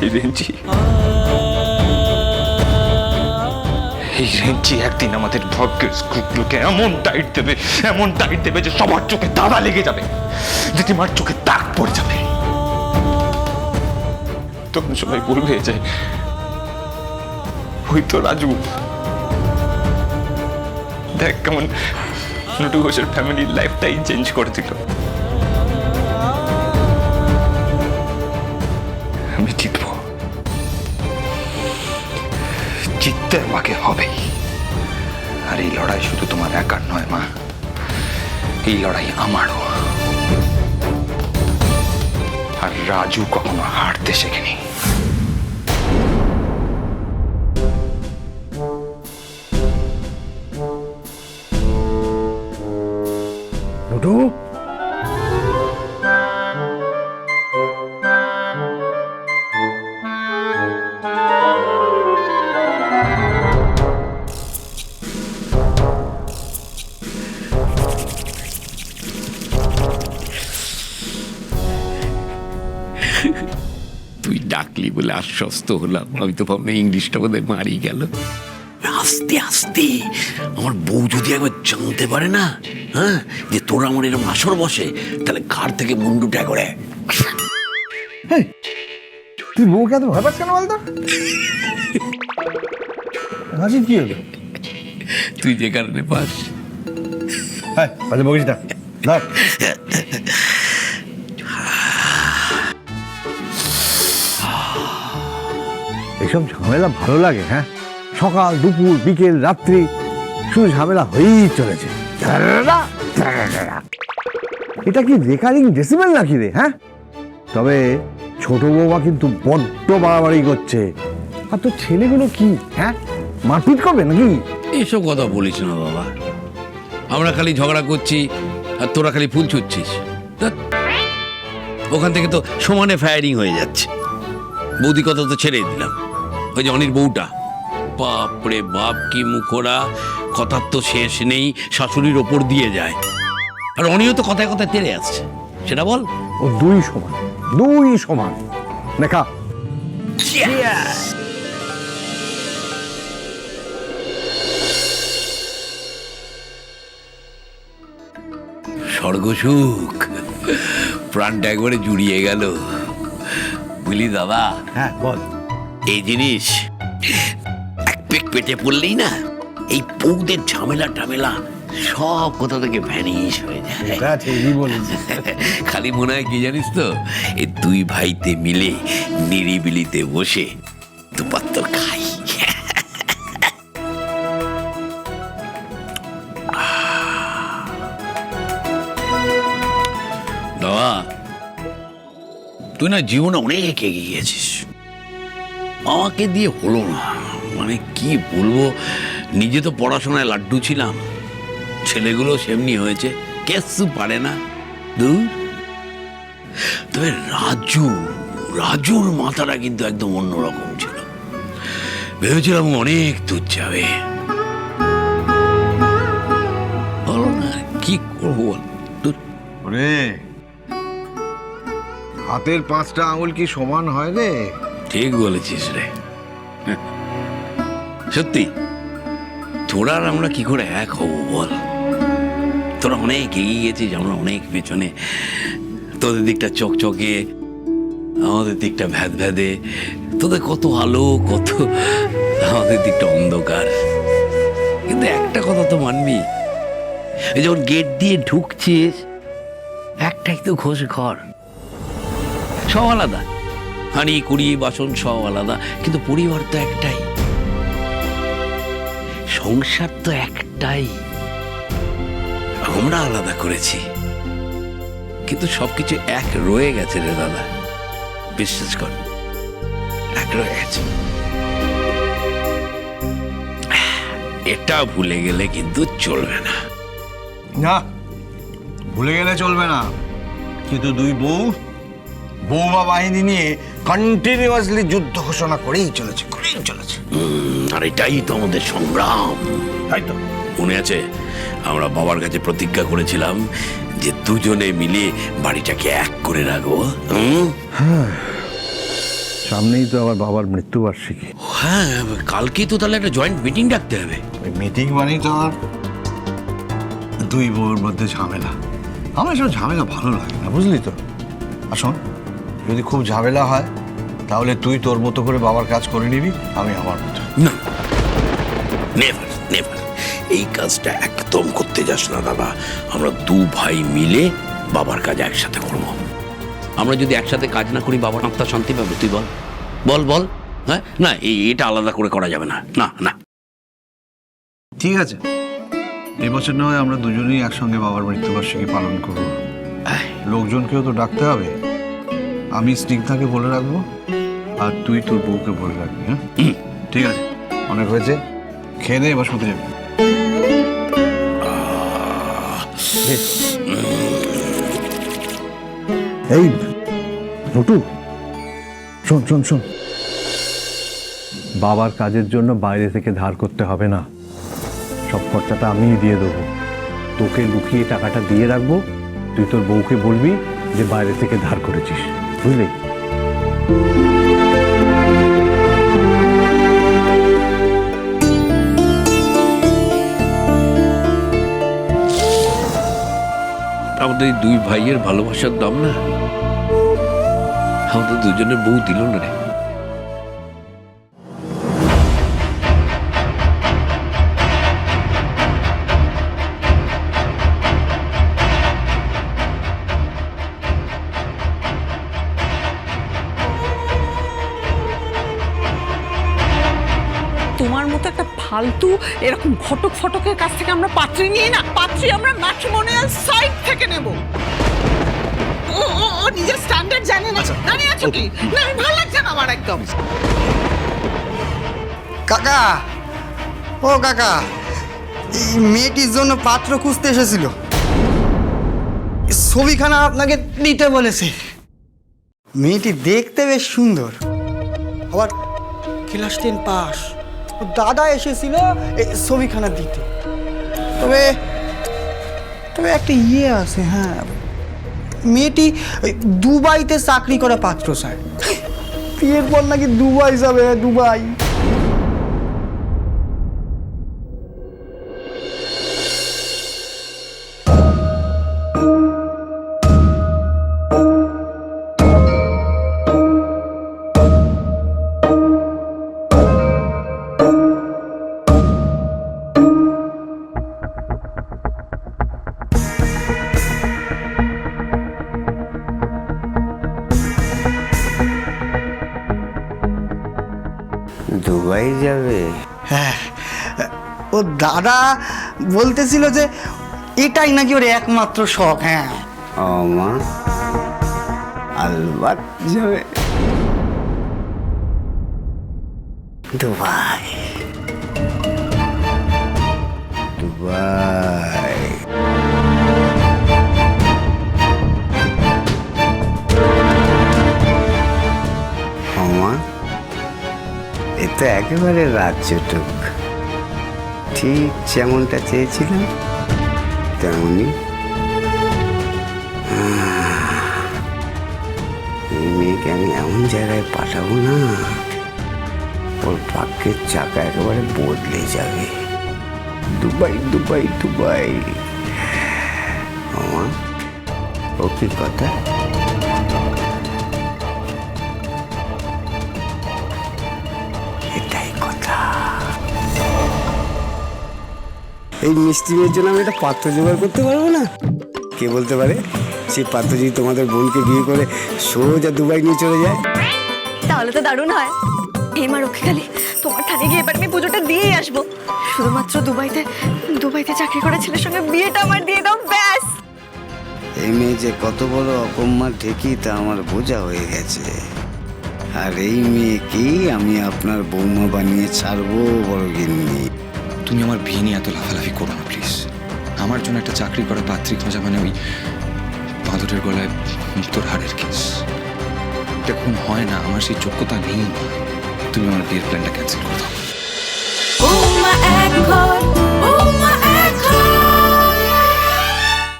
এই রেঞ্জি একদিন আমাদের ভাগ্যের স্ক্রুগুলোকে এমন টাইট দেবে যে সবার চোখে দাদা লেগে যাবে, জেঠিমার চোখে দাগ পড়ে যাবে। তখন সবাই বলবে যে ওই তো রাজু, দেখ কেমন নটু ঘোষের ফ্যামিলির লাইফটাই চেঞ্জ করে দিল। আমি জিতবো, জিততে আমাকে হবেই। আর এই লড়াই শুধু তোমার একার নয় মা, এই লড়াই আমারও। আর রাজু কখনো হারতে শেখেনি। নটু, তুই ডাকলি বলে আশ্বস্ত হলাম। আমি তো ভাবলাম ইংলিশটা বোধহয় মারি গেল। আস্তে আস্তে আমার বউ যদি একবার জানতে পারে না, হ্যাঁ, যে তোরা আমার এরকম আসর বসে, তাহলে ঘাড় থেকে মুন্ডুটা করে। তুই বউকে এত ভয় পাস কেন বলতো? হাসি কি হলো? তুই যে কারণে পাস। হ্যাঁ, বকিস না। ধর। এসব ঝামেলা ভালো লাগে? হ্যাঁ, সকাল দুপুর বিকেল রাত্রি শুধু ঝামেলা হয়েই চলেছে। এটা কি রেকারিং ডেসিবেল নাকি রে? হ্যাঁ, তবে ছোট বৌমা কিন্তু বড্ড বাড়াবাড়ি করছে। আর তোর ছেলেগুলো কি, হ্যাঁ, মারপিট করবে নাকি? এসব কথা বলিস না বাবা। আমরা খালি ঝগড়া করছি আর তোরা খালি ফুল ছুটছিস। ওখান থেকে তো সমানে ফায়ারিং হয়ে যাচ্ছে। বৌদি কথা তো ছেড়ে দিলাম। ওই যে অনির বউটা, বাপরে বাপ কি মুখোরা, কথার তো শেষ নেই, শাশুড়ির ওপর দিয়ে যায়। আর অনিও তো কথায় কথায় তেড়ে আসছে, সেটা বল। ও দুই সমান দেখা। স্বর্গসুখ, প্রাণটা একবারে জুড়িয়ে গেল। বুঝলি দাদা? হ্যাঁ বল। এই জিনিস এক পেক পেটে পড়লেই না, এই বউদের ঝামেলা টামেলা সব কোথা থেকে ভ্যানিশ হয়ে যায়। ঠিকই বলেছিস। খালি মনে হয় কি জানিস তো, এই দুই ভাইতে মিলে নিরিবিলিতে বসে দুপাত্তর খাই। দাদা, তুই না জীবনে অনেক এগিয়ে গিয়েছিস, আমাকে দিয়ে হলো না। মানে কি বলবো, নিজে তো পড়াশোনায় লাড্ডু ছিলাম, ছেলেগুলো সেমনি হয়েছে, কিছু পারে না। দূর। তবে রাজুর মাথাটা কিন্তু একদম অন্যরকম ছিল। ভেবেছিলাম অনেক দূর যাবে। বলো না কি করবো। ওরে, হাতের 5টা আঙুল কি সমান হয় রে? ঠিক বলেছিস রে। সত্যি, তোরা আর আমরা কি করে এক হব বল? তোরা অনেক এগিয়ে গেছিস, আমরা অনেক পেছনে। তোদের দিকটা চকচকে, আমাদের দিকটা ভ্যাদ ভ্যাদে। তোদের কত আলো, কত, আমাদের দিকটা অন্ধকার। কিন্তু একটা কথা তো মানবি, এই যখন গেট দিয়ে ঢুকছিস, একটাই তো ঘোষ ঘর, সব আলাদা, হাঁড়ি কুড়ি বাসন সব আলাদা, কিন্তু পরিবার তো একটাই, সংসার তো একটাই। আমরা আলাদা করেছি, কিন্তু সবকিছু এক রয়ে গেছে রে দাদা, বিশ্বাস কর, এক রয়ে গেছে। এটা ভুলে গেলে কিন্তু চলবে না। না, ভুলে গেলে চলবে না। কিন্তু দুই বৌমা বাহিনী নিয়ে কন্টিনিউয়াসলি যুদ্ধ ঘোষণা করেই চলেছে। আর এটাই তো আমাদের সংগ্রাম, তাই তো। মনে আছে আমরা বাবার কাছে প্রতিজ্ঞা করেছিলাম যে দুজনে মিলে বাড়িটাকে এক করে রাখবো। সামনেই তো আবার বাবার মৃত্যুবার্ষিকী। হ্যাঁ, কালকে তো তাহলে একটা জয়েন্ট মিটিং ডাকতে হবে। ওই মিটিং মানেই তো আর দুই বউর মধ্যে ঝামেলা। আমার এসব ঝামেলা ভালো লাগে না, বুঝলি তো। আর শোন, যদি খুব ঝামেলা হয় তাহলে তুই তোর মতো করে বাবার কাজ করে নিবি, আমি আমার মতো। না, নেভার নেভার, এই কাজটা একদম করতে যাস না দাদা। আমরা দু ভাই মিলে বাবার কাজ একসাথে করব। আমরা যদি একসাথে কাজ না করি বাবার আত্মা শান্তি পাবে? তুই বল বল বল। হ্যাঁ, না এটা আলাদা করে করা যাবে না। না না, ঠিক আছে, এই বছর না হয় আমরা দুজনেই একসঙ্গে বাবার মৃত্যুবার্ষিকী পালন করব। লোকজনকেও তো ডাকতে হবে। আমি স্নিগ্ধাকে বলে রাখবো, আর তুই তোর বউকে বলে রাখবি। হ্যাঁ, ঠিক আছে, অনেক হয়েছে, খেয়ে নে, এবার শুতে যাবি। এই নটু, শোন শোন শোন, বাবার কাজের জন্য বাইরে থেকে ধার করতে হবে না। সব খরচাটা আমিই দিয়ে দেবো। তোকে লুকিয়ে টাকাটা দিয়ে রাখবো, তুই তোর বউকে বলবি যে বাইরে থেকে ধার করেছিস, বুঝলি? আমাদের এই দুই ভাইয়ের ভালোবাসার দাম না আমাদের দুজনের বউ দিল না রে। তোমার মতো একটা ফালতু এরকম ঘটক ফটকের কাছ থেকে আমরা পাত্রী নিয়ে না, পাত্রী আমরা ম্যাট্রিমোনিয়াল সাইট থেকে নেব। ও ও ও নিজের স্ট্যান্ডার্ড জানে না। দাঁড়িয়ে আছো কি? না, ভালো লাগছে না আমার একদম। কাকা, ও কাকা, এই মেয়েটির জন্য পাত্র খুঁজতে এসেছিল। ছবিখানা আপনাকে দিতে বলেছে। মেয়েটি দেখতে বেশ সুন্দর, আবার ক্লাস 10 পাস। দাদা এসেছিল এই ছবিখানা দিতে। তবে তবে একটা ইয়ে আছে। হ্যাঁ, মেয়েটি ওই দুবাইতে চাকরি করা পাত্র চায়। বিয়ের পর নাকি দুবাই যাবে, দুবাই। দুবাই যাবে? হ্যাঁ, ও দাদা বলতেছিল যে এটাই নাকি ওর একমাত্র শখ। হ্যাঁ, ও মা, আলবাত যাবে দুবাই। দুবাই ও মা, এ তো একেবারে রাজ্যটুক। ঠিক যেমনটা চেয়েছিলাম তেমনই। এই মেয়েকে আমি এমন জায়গায় পাঠাবো না, ওর ভাগ্যের চাকা একেবারে বদলে যাবে। Dubai Dubai Dubai. মা, ও কি কথা? এটাই কথা। এই মিষ্টি মেয়ের জন্য আমি একটা পাত্র জোগাড় করতে পারবো না? কে বলতে পারে সেই পাত্র যদি তোমাদের বোনকে বিয়ে করে সোজা দুবাই নিয়ে চলে যায়? তাহলে তো দারুণ হয়। এই মা রক্ষীকালী, তোমার থানে গিয়ে এবার আমি পুজোটা দিয়েই আসবো। শুধুমাত্র দুবাইতে চাকরি করা ছেলের সঙ্গে বিয়েটা আমার দিয়ে দাও, ব্যাস। এই মেয়ে যে কত বড় অকম্মা ঠেকি তা আমার বোঝা হয়ে গেছে। আর এই মেয়েকেই আমি আপনার বৌমা বানিয়ে ছাড়বো বড় গিন্নি। তুমি আমার বিয়ে নিয়ে এত লাফালাফি করো না প্লিজ। আমার জন্য একটা চাকরি করা পাত্রী খোঁজা মানে ওই বাঁদরের গলায় মুক্তোর হাড়ের কেস। দেখুন, হয় না, আমার সেই যোগ্যতা নেই। তুমি আমার বিয়ের প্ল্যানটা ক্যান্সেল করে দাও।